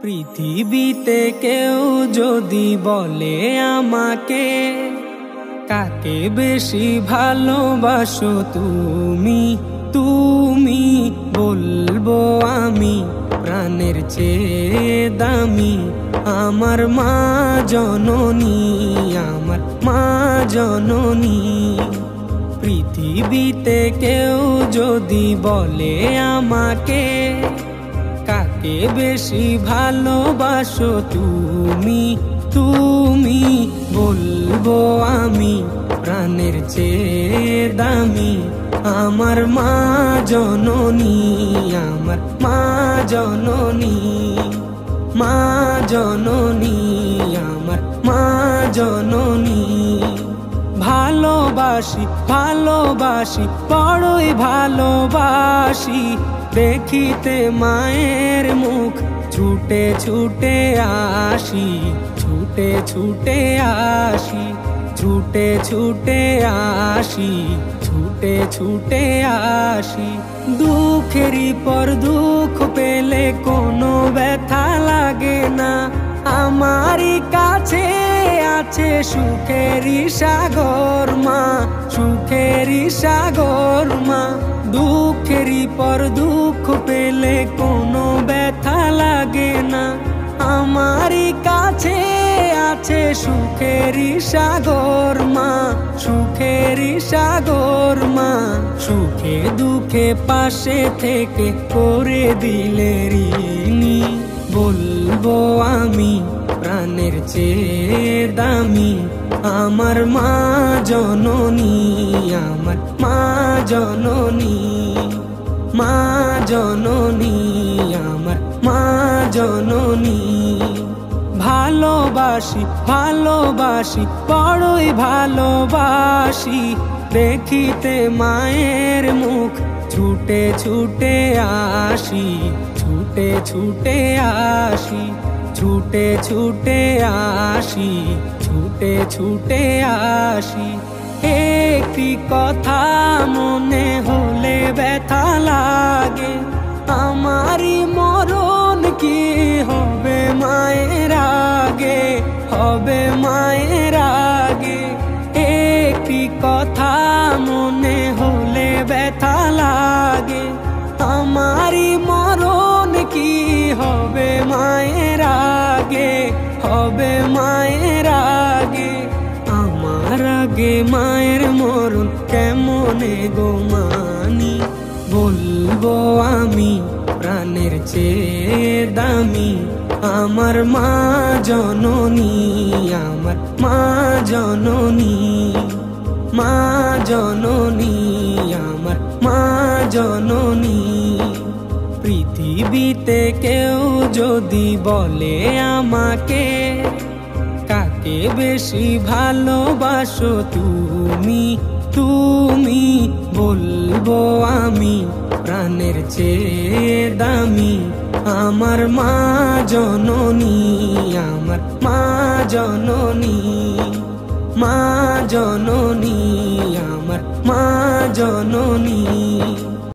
পৃথিবীতে কেউ যদি বলে আমাকে কাকে বেশি ভালোবাসো তুমি, তুমি বলবো আমি প্রাণের চেয়ে দামি আমার মা জননী, আমার মা জননী। পৃথিবীতে কেউ যদি বলে আমাকে কাকে বেশি ভালোবাসো তুমি, তুমি বলবো আমি প্রাণের চেয়ে দামি আমার মা জননী, আমার মা জননী, মা জননী, আমার মা জননী। ভালোবাসি ভালোবাসি বড়ই ভালোবাসি দেখিতে মায়ের মুখ ছুটে ছুটে আসি, ছুটে ছুটে আসি, ছুটে ছুটে আসি, ছুটে ছুটে আসি। দুঃখেরই পর দুঃখ পেলে কোনো ব্যথা লাগে না, আমারই কাছে আছে সুখেরই সাগর মা, সুখেরই সাগর মা। দুঃখেরই পর দুঃখ পেলে কোনো ব্যথা লাগে না, আমারই কাছে আছে সুখেরই সাগর মা, সুখেরই সাগর মা। সুখে দুঃখে পাশে থেকে করে দিলে ঋণী বলবো আমি প্রাণের চেয়ে দামি আমার মা জননী, আমার মা জননী, মা জননী, আমার মা জননী। ভালোবাসি ভালোবাসি বড়ই ভালোবাসি দেখিতে মায়ের মুখ ছুটে ছুটে আসি, ছুটে ছুটে আসি, ছুটে ছুটে আসি, ছুটে ছুটে আসি। একটি কথা মনে হলে ব্যথা লাগে, আমারই মরণ কি হবে মায়ের আগে, হবে মায়ের আগে। একটি কথা মনে হলে ব্যথা লাগে, আমারই মরণ কি হবে মায়ের আগে, হবে মায়ের আগে। আমার আগে মায়ের মরণ কেমনে গো মানি বলবো আমি প্রাণের চেয়ে দামি আমার মা জননী, আমার মা জননী, মা জননী, আমার মা জননী। পৃথিবীতে কেউ যদি বলে আমাকে কাকে বেশি ভালোবাসো তুমি, তুমি বলবো আমি প্রাণের চেয়ে দামি আমার মা জননী, আমার মা জননী, মা জননী, আমার মা জননী।